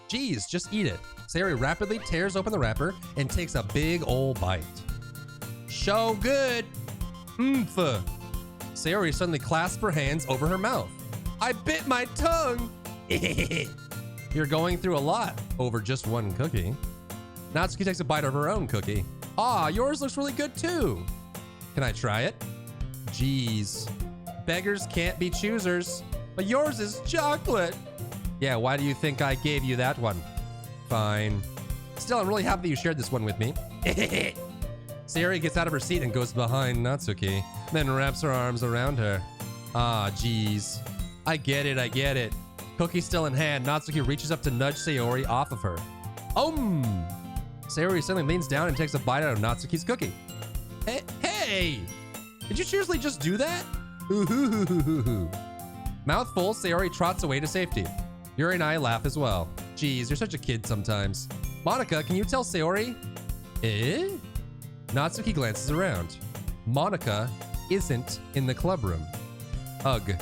Geez, just eat it. Sayori rapidly tears open the wrapper and takes a big ol' bite. So good. Mmph. Sayori suddenly clasps her hands over her mouth. I bit my tongue. You're going through a lot over just one cookie. Natsuki takes a bite of her own cookie. Ah, yours looks really good too. Can I try it? Jeez. Beggars can't be choosers, but yours is chocolate. Yeah, why do you think I gave you that one? Fine. Still, I'm really happy that you shared this one with me. Sayori gets out of her seat and goes behind Natsuki, then wraps her arms around her. Ah, jeez. I get it. Cookie still in hand, Natsuki reaches up to nudge Sayori off of her. Sayori suddenly leans down and takes a bite out of Natsuki's cookie. Hey! Did you seriously just do that? Mouth full, Sayori trots away to safety. Yuri and I laugh as well. Geez, you're such a kid sometimes. Monica, can you tell Sayori? Natsuki glances around. Monica isn't in the clubroom. Ugh.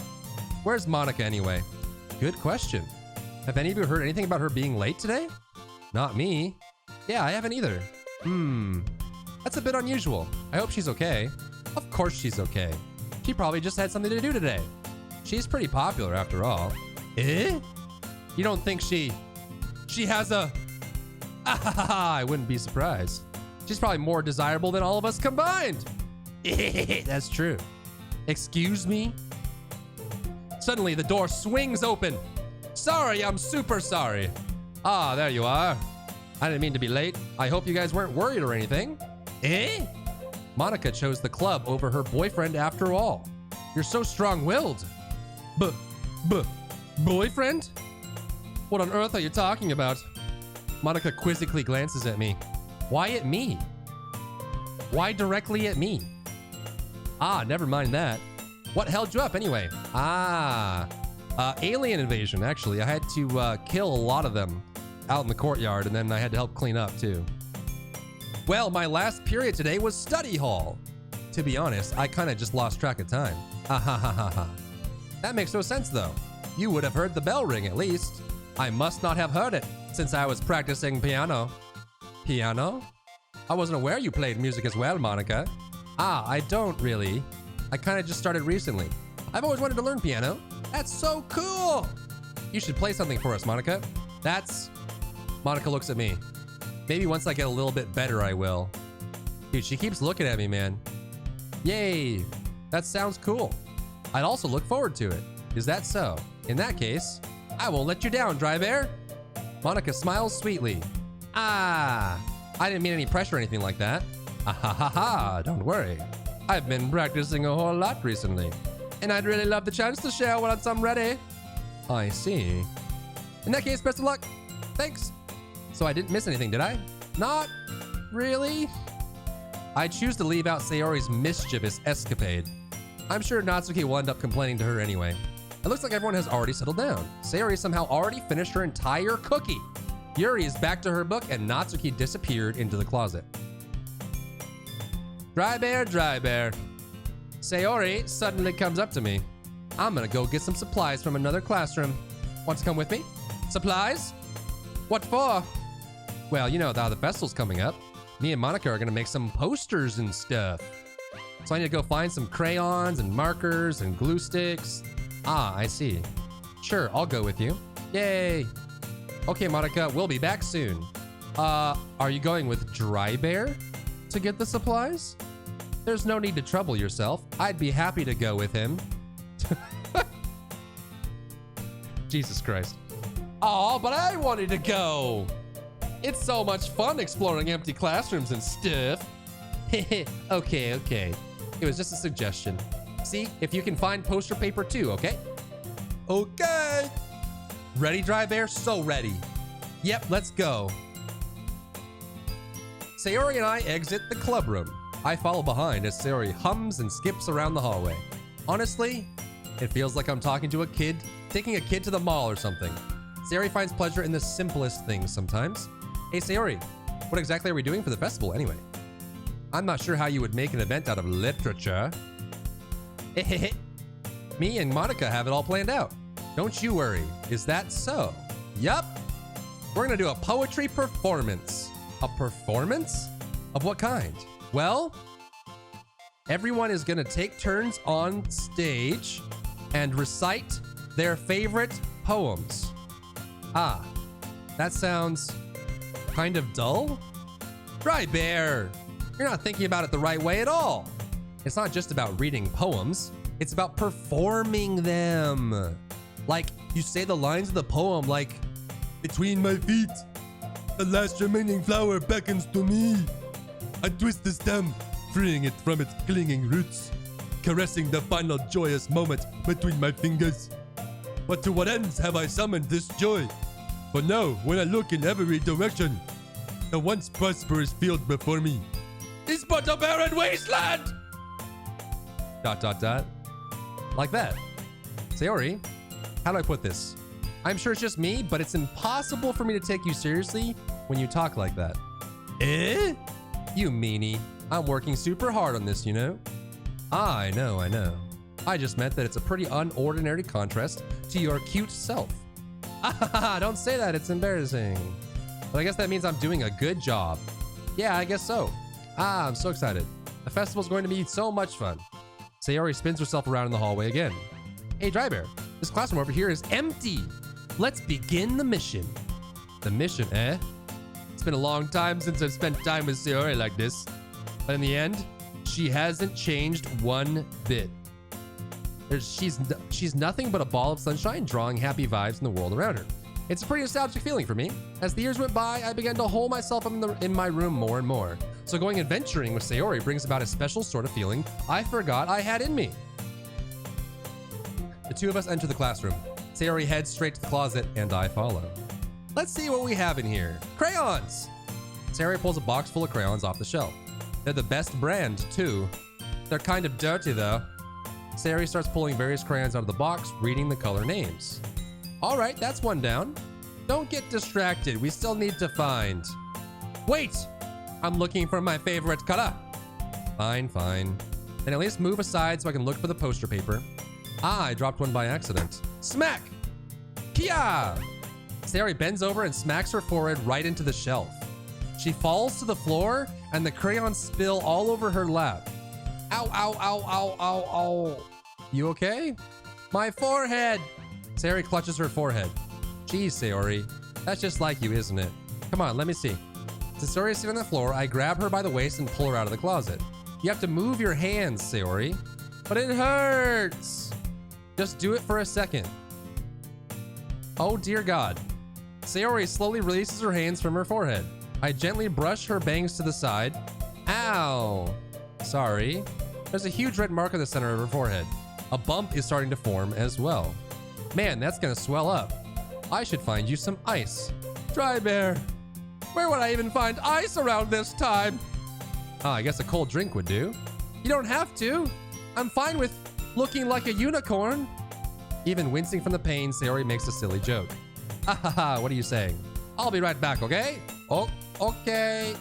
Where's Monica anyway? Good question. Have any of you heard anything about her being late today? Not me. Yeah, I haven't either. That's a bit unusual. I hope she's okay. Of course she's okay. She probably just had something to do today. She's pretty popular after all. You don't think she has a... I wouldn't be surprised. She's probably more desirable than all of us combined. That's true. Excuse me? Suddenly, the door swings open. Sorry, I'm super sorry. Ah, there you are. I didn't mean to be late. I hope you guys weren't worried or anything. Monica chose the club over her boyfriend after all. You're so strong-willed. Boyfriend? What on earth are you talking about? Monica quizzically glances at me. Why at me? Why directly at me? Ah, never mind that. What held you up anyway? Alien invasion, actually. I had to kill a lot of them out in the courtyard, and then I had to help clean up too. Well, my last period today was study hall. To be honest, I kind of just lost track of time. That makes no sense though. You would have heard the bell ring at least. I must not have heard it since I was practicing piano. Piano? I wasn't aware you played music as well, Monica. I don't really. I kind of just started recently. I've always wanted to learn piano. That's so cool. You should play something for us, Monica. Monica looks at me. Maybe once I get a little bit better, I will. Dude, she keeps looking at me, man. Yay. That sounds cool. I'd also look forward to it. Is that so? In that case, I won't let you down, Drybear. Monica smiles sweetly. I didn't mean any pressure or anything like that. Don't worry. I've been practicing a whole lot recently, and I'd really love the chance to share once I'm ready. I see. In that case, best of luck. Thanks. So I didn't miss anything, did I? Not really. I choose to leave out Sayori's mischievous escapade. I'm sure Natsuki will end up complaining to her anyway. It looks like everyone has already settled down. Sayori somehow already finished her entire cookie. Yuri is back to her book, and Natsuki disappeared into the closet. Drybear. Sayori suddenly comes up to me. I'm gonna go get some supplies from another classroom. Want to come with me? Supplies? What for? Well, you know how the festival's coming up. Me and Monica are gonna make some posters and stuff. So I need to go find some crayons and markers and glue sticks. I see. Sure, I'll go with you. Yay. Okay, Monica, we'll be back soon. Are you going with Drybear to get the supplies? There's no need to trouble yourself. I'd be happy to go with him. Jesus Christ. Aw, but I wanted to go. It's so much fun exploring empty classrooms and stuff. Okay. It was just a suggestion. See if you can find poster paper too, okay? Okay. Ready, Drybear? So ready. Yep, let's go. Sayori and I exit the clubroom. I follow behind as Sayori hums and skips around the hallway. Honestly, it feels like I'm talking to a kid, taking a kid to the mall or something. Sayori finds pleasure in the simplest things sometimes. Hey Sayori, what exactly are we doing for the festival anyway? I'm not sure how you would make an event out of literature. Me and Monica have it all planned out. Don't you worry. Is that so? Yup. We're gonna do a poetry performance. A performance? Of what kind? Well, everyone is gonna take turns on stage and recite their favorite poems. Ah, that sounds kind of dull. Drybear, you're not thinking about it the right way at all. It's not just about reading poems. It's about performing them. Like, you say the lines of the poem like, between my feet, the last remaining flower beckons to me. I twist the stem, freeing it from its clinging roots, caressing the final joyous moment between my fingers. But to what ends have I summoned this joy? For now, when I look in every direction, the once prosperous field before me is but a barren wasteland! ... Like that. Sayori, how do I put this? I'm sure it's just me, but it's impossible for me to take you seriously when you talk like that. Eh? You meanie. I'm working super hard on this, you know? I know. I just meant that it's a pretty unordinary contrast to your cute self. Don't say that, it's embarrassing. But I guess that means I'm doing a good job. Yeah, I guess so. I'm so excited. The festival's going to be so much fun. Sayori spins herself around in the hallway again. Hey, Drybear, this classroom over here is empty. Let's begin the mission. The mission, eh? It's been a long time since I've spent time with Sayori like this. But in the end, she hasn't changed one bit. She's nothing but a ball of sunshine drawing happy vibes in the world around her. It's a pretty nostalgic feeling for me. As the years went by, I began to hole myself up in my room more and more. So going adventuring with Sayori brings about a special sort of feeling I forgot I had in me. The two of us enter the classroom. Sayori heads straight to the closet, and I follow. Let's see what we have in here. Crayons! Sayori pulls a box full of crayons off the shelf. They're the best brand, too. They're kind of dirty, though. Sayori starts pulling various crayons out of the box, reading the color names. All right, that's one down. Don't get distracted. We still need to find... Wait! I'm looking for my favorite color. Fine. Then at least move aside so I can look for the poster paper. I dropped one by accident. Smack! Kia! Sayori bends over and smacks her forehead right into the shelf. She falls to the floor and the crayons spill all over her lap. Ow. You okay? My forehead! Sayori clutches her forehead. Geez, Sayori. That's just like you, isn't it? Come on, let me see. Since Sayori is sitting on the floor, I grab her by the waist and pull her out of the closet. You have to move your hands, Sayori. But it hurts! Just do it for a second. Oh dear God. Sayori slowly releases her hands from her forehead. I gently brush her bangs to the side. Ow! Sorry. There's a huge red mark on the center of her forehead. A bump is starting to form as well. Man, that's gonna swell up. I should find you some ice. Drybear. Where would I even find ice around this time? I guess a cold drink would do. You don't have to. I'm fine with looking like a unicorn. Even wincing from the pain, Sayori makes a silly joke. What are you saying? I'll be right back, okay? Oh, okay.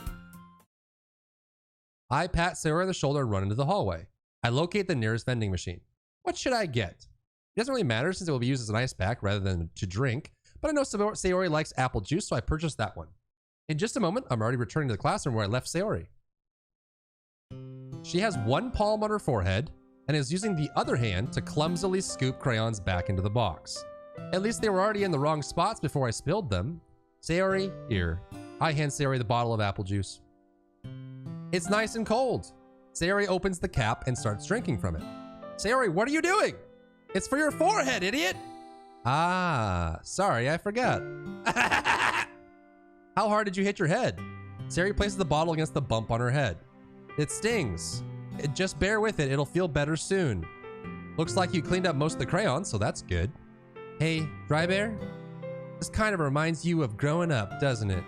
I pat Sayori on the shoulder and run into the hallway. I locate the nearest vending machine. What should I get? It doesn't really matter since it will be used as an ice pack rather than to drink, but I know Sayori likes apple juice, so I purchased that one. In just a moment, I'm already returning to the classroom where I left Sayori. She has one palm on her forehead and is using the other hand to clumsily scoop crayons back into the box. At least they were already in the wrong spots before I spilled them. Sayori, here. I hand Sayori the bottle of apple juice. It's nice and cold. Sayori opens the cap and starts drinking from it. Sayori, what are you doing? It's for your forehead, idiot! Ah, sorry, I forgot. How hard did you hit your head? Sayori places the bottle against the bump on her head. It stings. Just bear with it, it'll feel better soon. Looks like you cleaned up most of the crayons, so that's good. Hey, Drybear? This kind of reminds you of growing up, doesn't it?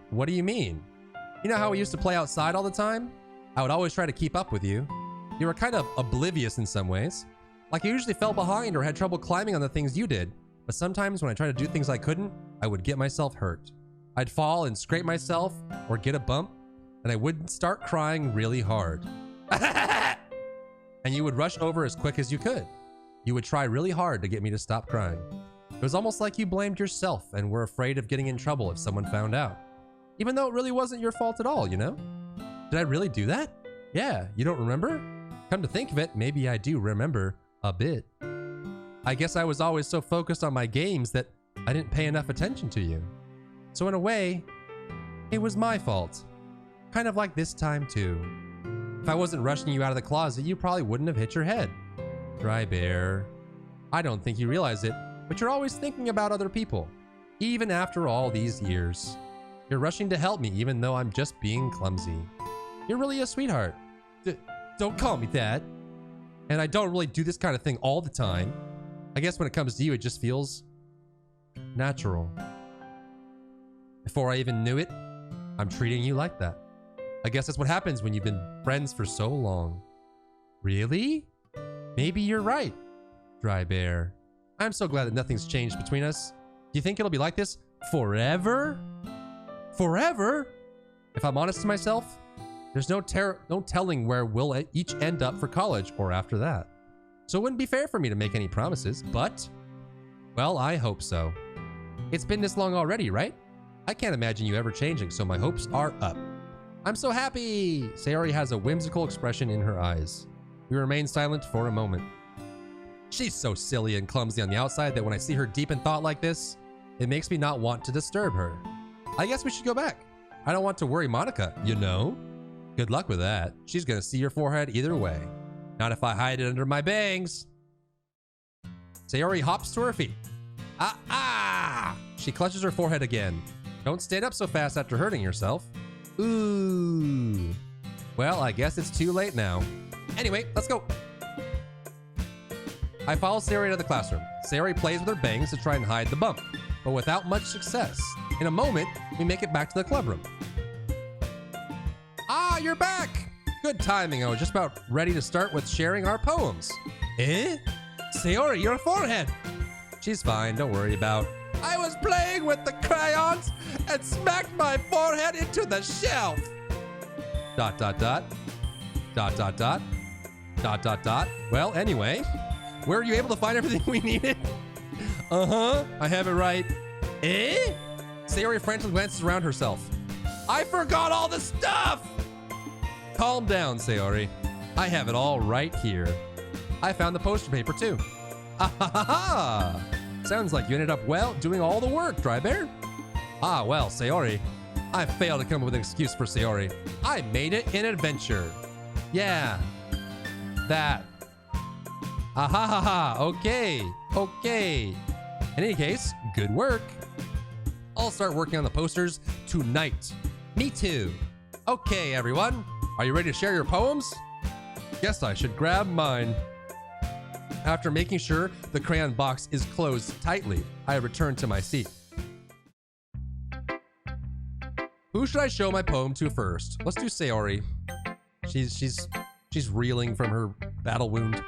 What do you mean? You know how we used to play outside all the time? I would always try to keep up with you. You were kind of oblivious in some ways. Like you usually fell behind or had trouble climbing on the things you did. But sometimes when I tried to do things I couldn't, I would get myself hurt. I'd fall and scrape myself or get a bump, and I would start crying really hard. And you would rush over as quick as you could. You would try really hard to get me to stop crying. was almost like you blamed yourself and were afraid of getting in trouble if someone found out. Even though it really wasn't your fault at all, you know? Did I really do that? Yeah, you don't remember? Come to think of it, maybe I do remember a bit. I guess I was always so focused on my games that I didn't pay enough attention to you. So in a way, it was my fault. Kind of like this time too. If I wasn't rushing you out of the closet, you probably wouldn't have hit your head. Drybear. I don't think you realize it, but you're always thinking about other people. Even after all these years. You're rushing to help me even though I'm just being clumsy. You're really a sweetheart. Don't call me that. And I don't really do this kind of thing all the time. I guess when it comes to you, it just feels natural. Before I even knew it, I'm treating you like that. I guess that's what happens when you've been friends for so long. Really? Maybe you're right, Drybear. I'm so glad that nothing's changed between us. Do you think it'll be like this forever? Forever? If I'm honest to myself, there's no telling where we'll each end up for college or after that. So it wouldn't be fair for me to make any promises, but, well, I hope so. It's been this long already, right? I can't imagine you ever changing, so my hopes are up. I'm so happy! Sayori has a whimsical expression in her eyes. We remain silent for a moment. She's so silly and clumsy on the outside that when I see her deep in thought like this, it makes me not want to disturb her. I guess we should go back. I don't want to worry Monica, you know? Good luck with that. She's gonna see your forehead either way. Not if I hide it under my bangs. Sayori hops to her feet. Ah! She clutches her forehead again. Don't stand up so fast after hurting yourself. Ooh. Well, I guess it's too late now. Anyway, let's go. I follow Sayori to the classroom. Sayori plays with her bangs to try and hide the bump, but without much success. In a moment, we make it back to the clubroom. Ah, you're back! Good timing. I was just about ready to start with sharing our poems. Eh? Sayori, your forehead! She's fine, don't worry about. I was playing with the crayons and smacked my forehead into the shelf. ... Well, anyway, were you able to find everything we needed? Uh-huh, I have it right. Eh? Sayori frantically glances around herself. I forgot all the stuff! Calm down, Sayori. I have it all right here. I found the poster paper too. Ah ha ha ha! Sounds like you ended up, well, doing all the work, Drybear. Ah, well, Sayori. I failed to come up with an excuse for Sayori. I made it an adventure. Yeah. That. Ah ha ha ha. Okay. Okay. In any case, good work. I'll start working on the posters tonight. Me too. Okay, everyone. Are you ready to share your poems? Guess I should grab mine. After making sure the crayon box is closed tightly, I return to my seat. Who should I show my poem to first? Let's do Sayori. She's reeling from her battle wound. ...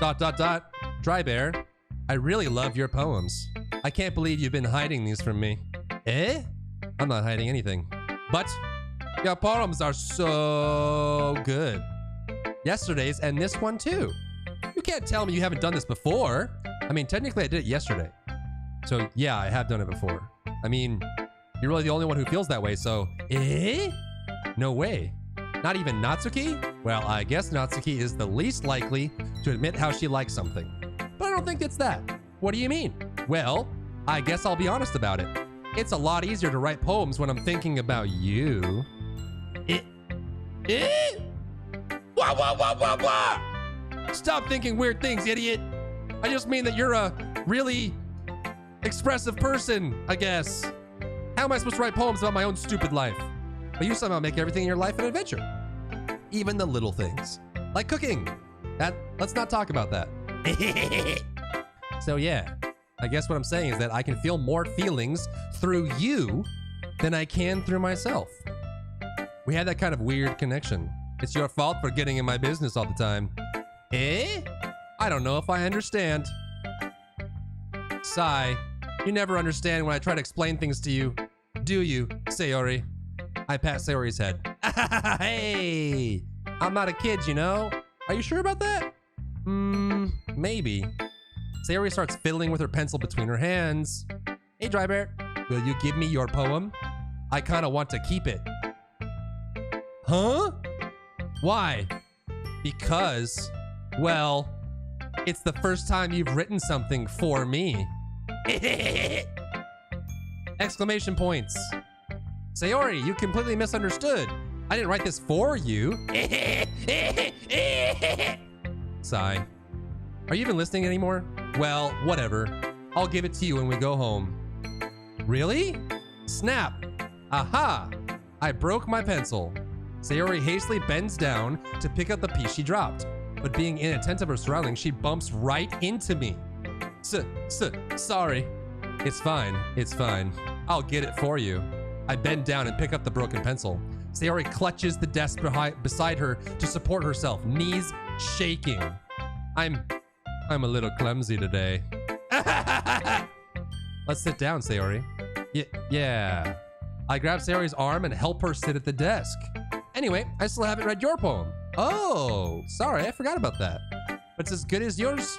Drybear, I really love your poems. I can't believe you've been hiding these from me. Eh? I'm not hiding anything. But your poems are so good. Yesterday's and this one too. You can't tell me you haven't done this before. I mean, technically I did it yesterday. So yeah, I have done it before. I mean, you're really the only one who feels that way, so... Eh? No way. Not even Natsuki? Well, I guess Natsuki is the least likely to admit how she likes something. But I don't think it's that. What do you mean? Well, I guess I'll be honest about it. It's a lot easier to write poems when I'm thinking about you. Wah! Stop thinking weird things, idiot. I just mean that you're a really expressive person, I guess. How am I supposed to write poems about my own stupid life? But you somehow make everything in your life an adventure. Even the little things. Like cooking. Let's not talk about that. So yeah, I guess what I'm saying is that I can feel more feelings through you than I can through myself. We had that kind of weird connection. It's your fault for getting in my business all the time. Eh? I don't know if I understand. Sigh. You never understand when I try to explain things to you. Do you, Sayori? I pat Sayori's head. Hey! I'm not a kid, you know? Are you sure about that? Maybe. Sayori starts fiddling with her pencil between her hands. Hey, Drybear, will you give me your poem? I kind of want to keep it. Huh? Why? Because, well, it's the first time you've written something for me. Exclamation points. Sayori, you completely misunderstood. I didn't write this for you. Sigh. Are you even listening anymore? Well, whatever. I'll give it to you when we go home. Really? Snap. Aha! I broke my pencil. Sayori hastily bends down to pick up the piece she dropped, but being inattentive of her surroundings, she bumps right into me. Sorry. It's fine. It's fine. I'll get it for you. I bend down and pick up the broken pencil. Sayori clutches the desk beside her to support herself, knees shaking. I'm a little clumsy today. Let's sit down, Sayori. Yeah. I grab Sayori's arm and help her sit at the desk. Anyway, I still haven't read your poem. Oh, sorry, I forgot about that. But it's as good as yours.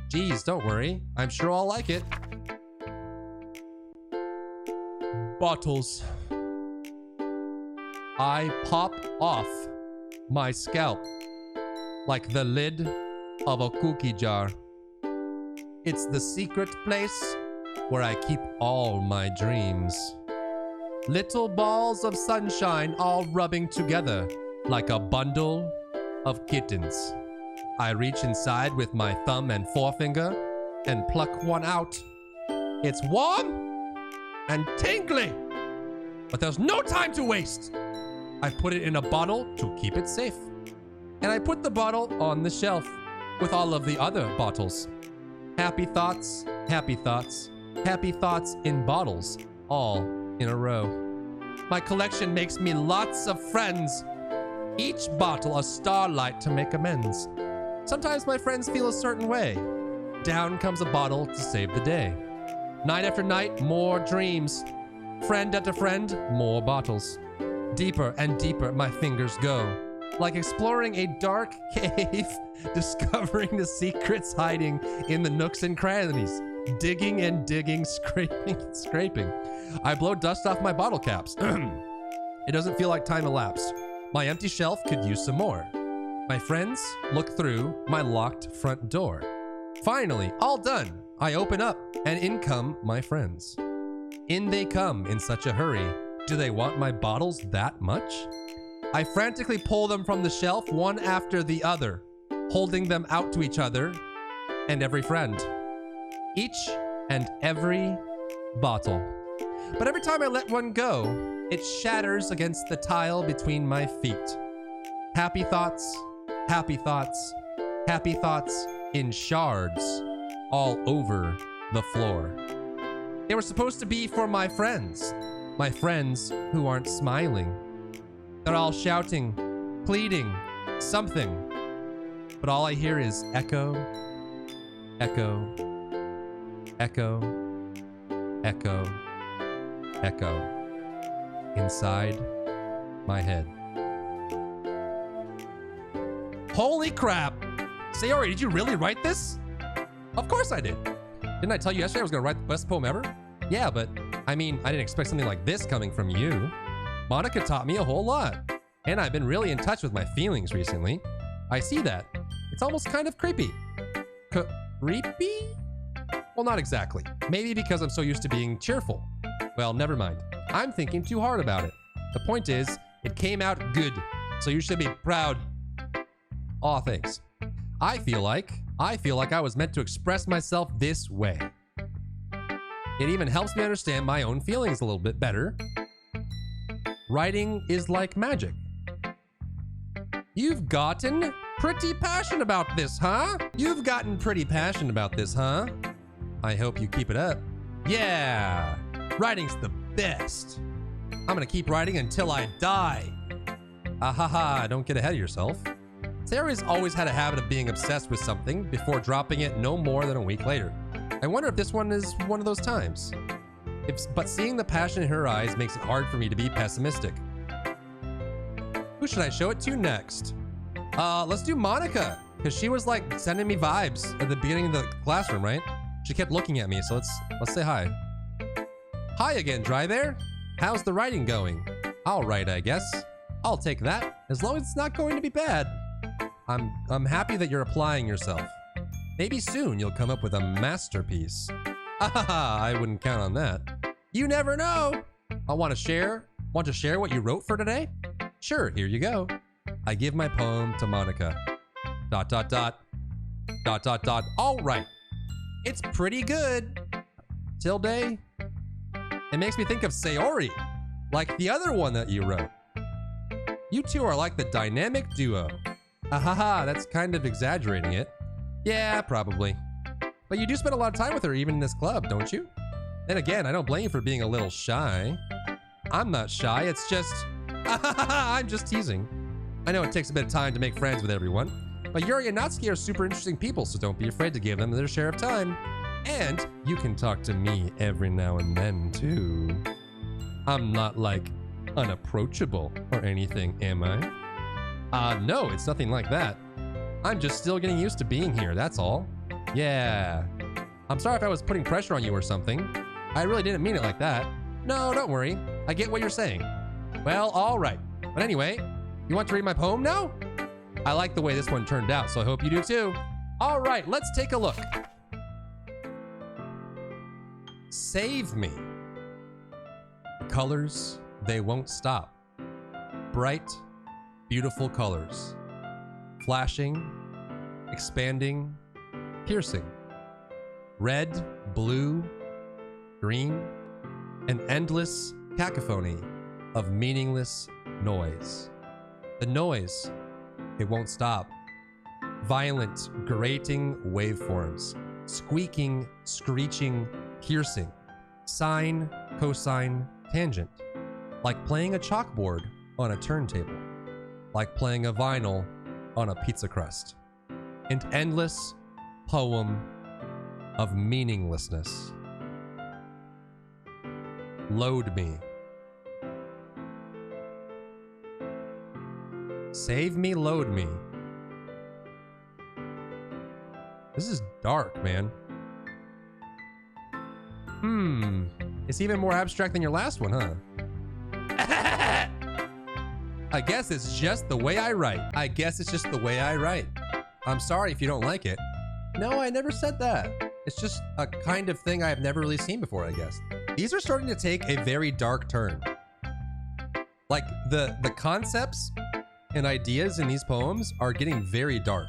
Geez, don't worry. I'm sure I'll like it. Bottles. I pop off my scalp like the lid of a cookie jar. It's the secret place where I keep all my dreams. Little balls of sunshine all rubbing together like a bundle of kittens. I reach inside with my thumb and forefinger and pluck one out. It's warm and tingly, but there's no time to waste. I put it in a bottle to keep it safe. And I put the bottle on the shelf with all of the other bottles. Happy thoughts, happy thoughts, happy thoughts in bottles, all in a row. My collection makes me lots of friends. Each bottle a starlight to make amends. Sometimes my friends feel a certain way. Down comes a bottle to save the day. Night after night, more dreams. Friend after friend, more bottles. Deeper and deeper my fingers go. Like exploring a dark cave, discovering the secrets hiding in the nooks and crannies. Digging and digging, scraping and scraping. I blow dust off my bottle caps. It doesn't feel like time elapsed. My empty shelf could use some more. My friends look through my locked front door. Finally, all done. I open up, and in come my friends. In they come in such a hurry. Do they want my bottles that much? I frantically pull them from the shelf one after the other, holding them out to each other and every friend. Each and every bottle. But every time I let one go, it shatters against the tile between my feet. Happy thoughts, happy thoughts, happy thoughts in shards all over the floor. They were supposed to be for my friends who aren't smiling. They're all shouting, pleading, something. But all I hear is echo, echo, echo, echo, echo inside my head. Holy crap! Sayori, did you really write this? Of course I did. Didn't I tell you yesterday I was gonna write the best poem ever? Yeah, but I mean, I didn't expect something like this coming from you. Monica taught me a whole lot. And I've been really in touch with my feelings recently. I see that. It's almost kind of creepy. Creepy? Well, not exactly. Maybe because I'm so used to being cheerful. Well, never mind. I'm thinking too hard about it. The point is, it came out good. So you should be proud. Aw, thanks. I feel like I was meant to express myself this way. It even helps me understand my own feelings a little bit better. Writing is like magic. You've gotten pretty passionate about this, huh? You've gotten pretty passionate about this, huh? I hope you keep it up. Yeah, writing's the best. I'm gonna keep writing until I die. Ahaha, don't get ahead of yourself. Sayori's always had a habit of being obsessed with something before dropping it no more than a week later. I wonder if this one is one of those times. But seeing the passion in her eyes makes it hard for me to be pessimistic. Who should I show it to next? Let's do Monica. Because she was like sending me vibes at the beginning of the classroom, right? She kept looking at me, so let's say hi. Hi again, Drybear. How's the writing going? All right, I guess. I'll take that, as long as it's not going to be bad. I'm happy that you're applying yourself. Maybe soon you'll come up with a masterpiece. I wouldn't count on that. You never know. Want to share what you wrote for today? Sure, here you go. I give my poem to Monica. ... All right. It's pretty good. Tilde. It makes me think of Sayori, like the other one that you wrote. You two are like the dynamic duo. That's kind of exaggerating it. Yeah, probably. But you do spend a lot of time with her even in this club, don't you? Then again, I don't blame you for being a little shy. I'm not shy, it's just... I'm just teasing. I know it takes a bit of time to make friends with everyone, but Yuri and Natsuki are super interesting people, so don't be afraid to give them their share of time. And you can talk to me every now and then, too. I'm not, like, unapproachable or anything, am I? No, it's nothing like that. I'm just still getting used to being here, that's all. Yeah. I'm sorry if I was putting pressure on you or something. I really didn't mean it like that. No, don't worry. I get what you're saying. Well, all right. But anyway, you want to read my poem now? I like the way this one turned out, so I hope you do too. All right, let's take a look. Save me. The colors, they won't stop. Bright, beautiful colors. Flashing, expanding, piercing. Red, blue, green, an endless cacophony of meaningless noise. The noise, it won't stop. Violent, grating waveforms. Squeaking, screeching, piercing. Sine, cosine, tangent. Like playing a chalkboard on a turntable. Like playing a vinyl on a pizza crust. An endless poem of meaninglessness. Load me. Save me, load me. This is dark, man. It's even more abstract than your last one, huh? I guess it's just the way I write. I'm sorry if you don't like it. No, I never said that. It's just a kind of thing I've never really seen before, I guess. These are starting to take a very dark turn. Like, the concepts and ideas in these poems are getting very dark.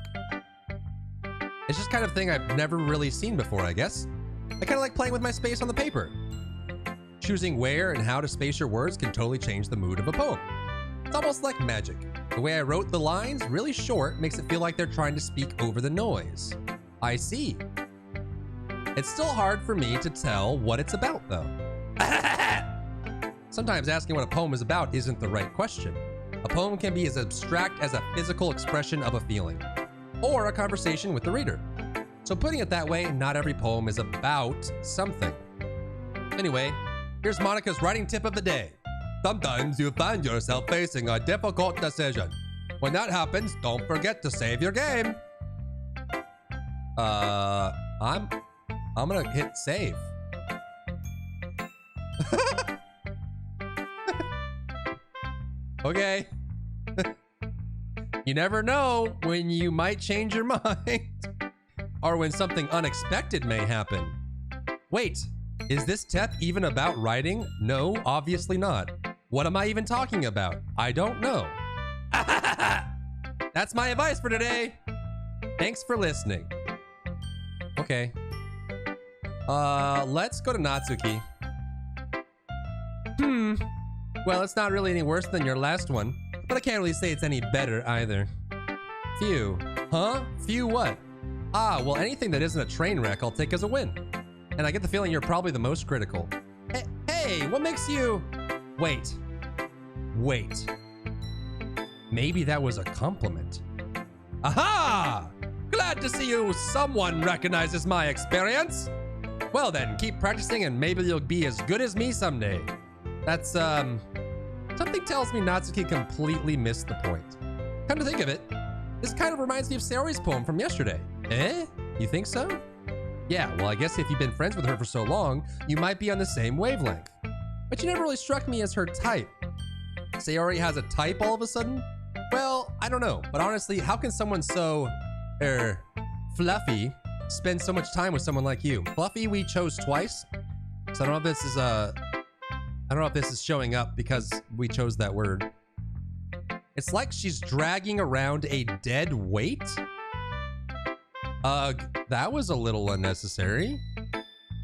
It's just kind of thing I've never really seen before, I guess. I kind of like playing with my space on the paper. Choosing where and how to space your words can totally change the mood of a poem. It's almost like magic. The way I wrote the lines, really short, makes it feel like they're trying to speak over the noise. I see. It's still hard for me to tell what it's about, though. Sometimes asking what a poem is about isn't the right question. A poem can be as abstract as a physical expression of a feeling, or a conversation with the reader. So putting it that way, not every poem is about something. Anyway, here's Monica's writing tip of the day. Sometimes you find yourself facing a difficult decision. When that happens, don't forget to save your game. I'm gonna hit save. Okay. You never know when you might change your mind. Or when something unexpected may happen. Wait, is this tip even about writing? No, obviously not. What am I even talking about? I don't know. That's my advice for today. Thanks for listening. Okay. Let's go to Natsuki. Well, it's not really any worse than your last one, but I can't really say it's any better either. Phew. Huh? Phew what? Ah, well, anything that isn't a train wreck I'll take as a win. And I get the feeling you're probably the most critical. Hey, what makes you... Wait. Maybe that was a compliment. Aha! Glad to see someone recognizes my experience. Well then, keep practicing and maybe you'll be as good as me someday. That's, something tells me Natsuki completely missed the point. Come to think of it, This kind of reminds me of Sayori's poem from yesterday. Eh? You think so? Yeah, well, I guess if you've been friends with her for so long, you might be on the same wavelength. But you never really struck me as her type. Sayori has a type all of a sudden? Well, I don't know, but honestly, how can someone so, fluffy spend so much time with someone like you? Fluffy we chose twice, so I don't know if this is, I don't know if this is showing up because we chose that word. It's like she's dragging around a dead weight? That was a little unnecessary.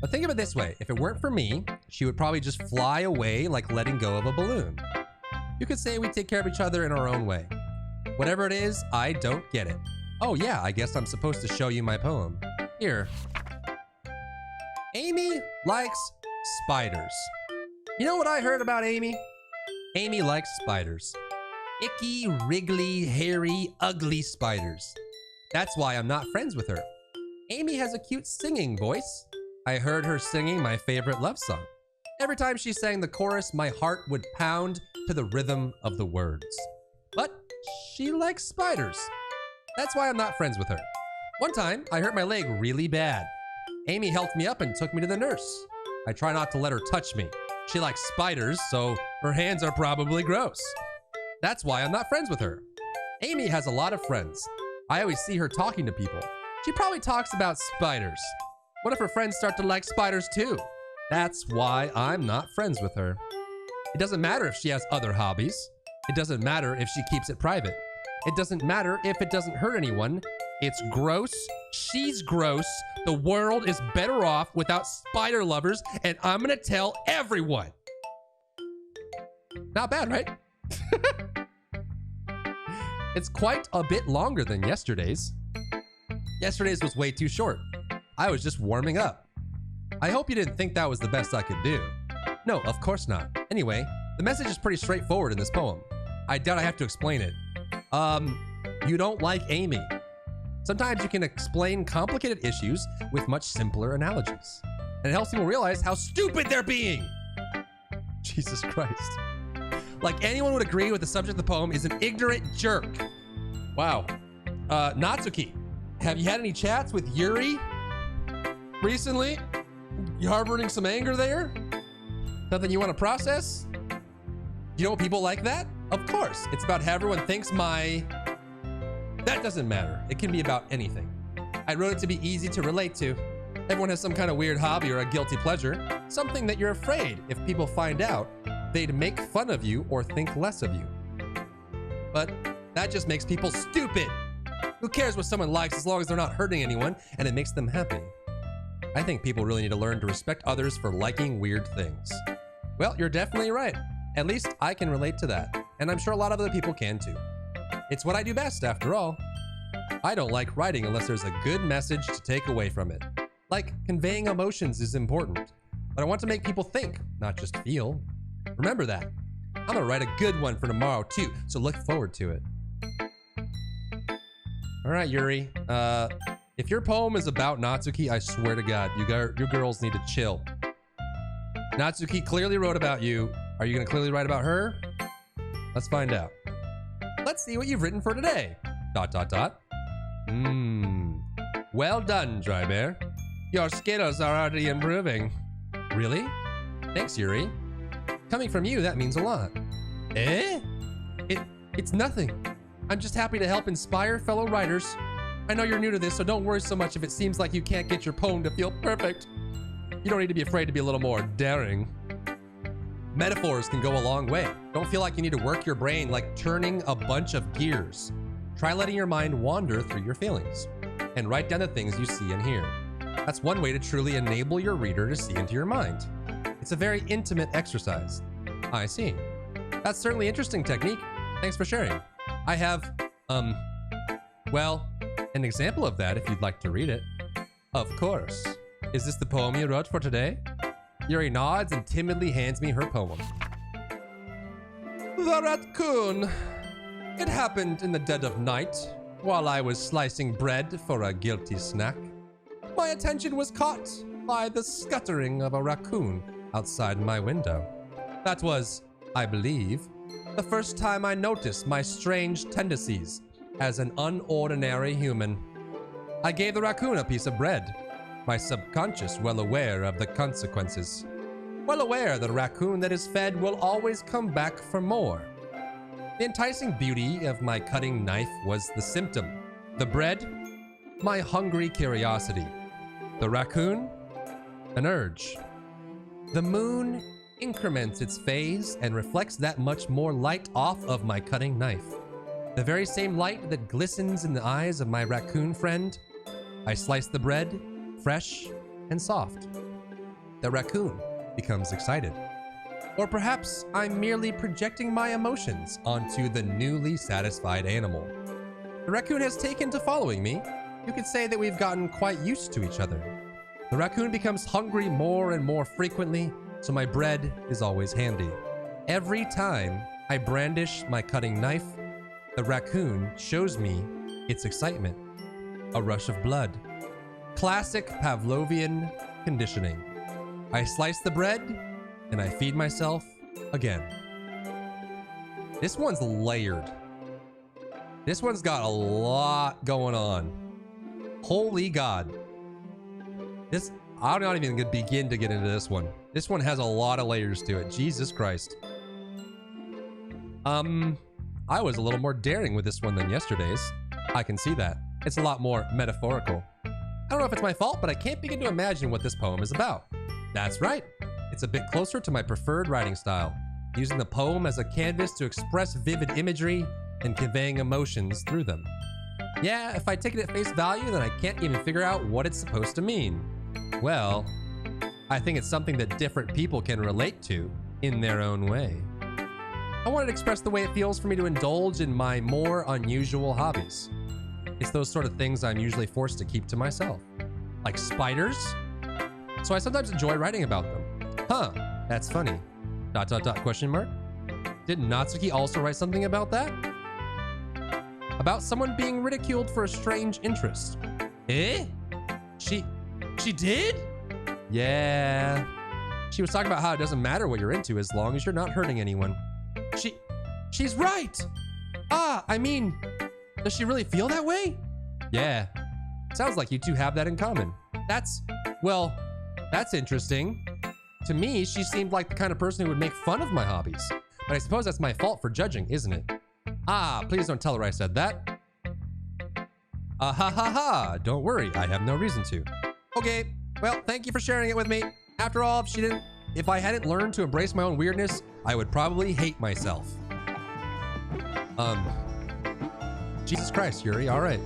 But think of it this way, if it weren't for me, she would probably just fly away like letting go of a balloon. You could say we take care of each other in our own way. Whatever it is, I don't get it. Oh yeah, I guess I'm supposed to show you my poem. Here. Amy likes spiders. You know what I heard about Amy? Amy likes spiders. Icky, wriggly, hairy, ugly spiders. That's why I'm not friends with her. Amy has a cute singing voice. I heard her singing my favorite love song. Every time she sang the chorus, my heart would pound to the rhythm of the words. But she likes spiders. That's why I'm not friends with her. One time, I hurt my leg really bad. Amy helped me up and took me to the nurse. I try not to let her touch me. She likes spiders, so her hands are probably gross. That's why I'm not friends with her. Amy has a lot of friends. I always see her talking to people. She probably talks about spiders. What if her friends start to like spiders too? That's why I'm not friends with her. It doesn't matter if she has other hobbies. It doesn't matter if she keeps it private. It doesn't matter if it doesn't hurt anyone. It's gross. She's gross. The world is better off without spider lovers, and I'm gonna tell everyone. Not bad, right? It's quite a bit longer than yesterday's. Yesterday's was way too short. I was just warming up. I hope you didn't think that was the best I could do. No, of course not. Anyway, the message is pretty straightforward in this poem. I doubt I have to explain it. You don't like Amy. Sometimes you can explain complicated issues with much simpler analogies. And it helps people realize how stupid they're being. Jesus Christ. Like anyone would agree with the subject of the poem is an ignorant jerk. Wow. Natsuki, have you had any chats with Yuri recently? You harboring some anger there? Nothing you want to process? You know what people like that? Of course. It's about how everyone thinks That doesn't matter. It can be about anything. I wrote it to be easy to relate to. Everyone has some kind of weird hobby or a guilty pleasure. Something that you're afraid if people find out, they'd make fun of you or think less of you. But that just makes people stupid. Who cares what someone likes as long as they're not hurting anyone and it makes them happy? I think people really need to learn to respect others for liking weird things. Well, you're definitely right. At least I can relate to that. And I'm sure a lot of other people can too. It's what I do best, after all. I don't like writing unless there's a good message to take away from it. Like, conveying emotions is important. But I want to make people think, not just feel. Remember that. I'm gonna write a good one for tomorrow too, so look forward to it. All right, Yuri. If your poem is about Natsuki, I swear to God, you girls need to chill. Natsuki clearly wrote about you. Are you gonna clearly write about her? Let's find out. Let's see what you've written for today. ... Well done, Drybear. Your skills are already improving. Really? Thanks, Yuri. Coming from you, that means a lot. Eh? It's nothing. I'm just happy to help inspire fellow writers. I know you're new to this, so don't worry so much if it seems like you can't get your poem to feel perfect. You don't need to be afraid to be a little more daring. Metaphors can go a long way. Don't feel like you need to work your brain like turning a bunch of gears. Try letting your mind wander through your feelings and write down the things you see and hear. That's one way to truly enable your reader to see into your mind. It's a very intimate exercise. I see. That's certainly an interesting technique. Thanks for sharing. I have, well, an example of that if you'd like to read it. Of course. Is this the poem you wrote for today? Yuri nods and timidly hands me her poem. The raccoon. It happened in the dead of night, while I was slicing bread for a guilty snack. My attention was caught by the scuttering of a raccoon outside my window. That was, I believe, the first time I noticed my strange tendencies as an unordinary human. I gave the raccoon a piece of bread, my subconscious well aware of the consequences. Well aware that a raccoon that is fed will always come back for more. The enticing beauty of my cutting knife was the symptom. The bread, my hungry curiosity. The raccoon, an urge. The moon increments its phase and reflects that much more light off of my cutting knife. The very same light that glistens in the eyes of my raccoon friend. I slice the bread, fresh and soft. The raccoon becomes excited. Or perhaps I'm merely projecting my emotions onto the newly satisfied animal. The raccoon has taken to following me. You could say that we've gotten quite used to each other. The raccoon becomes hungry more and more frequently, so my bread is always handy. Every time I brandish my cutting knife, the raccoon shows me its excitement. A rush of blood. Classic Pavlovian conditioning. I slice the bread and I feed myself again. This one's layered. This one's got a lot going on. Holy God. I'm not even gonna begin to get into this one. This one has a lot of layers to it. Jesus Christ. I was a little more daring with this one than yesterday's. I can see that. It's a lot more metaphorical. I don't know if it's my fault, but I can't begin to imagine what this poem is about. That's right. It's a bit closer to my preferred writing style, using the poem as a canvas to express vivid imagery and conveying emotions through them. Yeah, if I take it at face value, then I can't even figure out what it's supposed to mean. Well, I think it's something that different people can relate to in their own way. I wanted to express the way it feels for me to indulge in my more unusual hobbies. It's those sort of things I'm usually forced to keep to myself. Like spiders. So I sometimes enjoy writing about them. Huh, that's funny. ... question mark? Didn't Natsuki also write something about that? About someone being ridiculed for a strange interest. Eh? She did? Yeah. She was talking about how it doesn't matter what you're into as long as you're not hurting anyone. She's right. I mean, does she really feel that way? Yeah. Sounds like you two have that in common. That's interesting. To me, she seemed like the kind of person who would make fun of my hobbies. But I suppose that's my fault for judging, isn't it? Please don't tell her I said that. Ha ha ha. Don't worry, I have no reason to. Okay, well, thank you for sharing it with me. After all, if I hadn't learned to embrace my own weirdness, I would probably hate myself. Jesus Christ, Yuri, all right.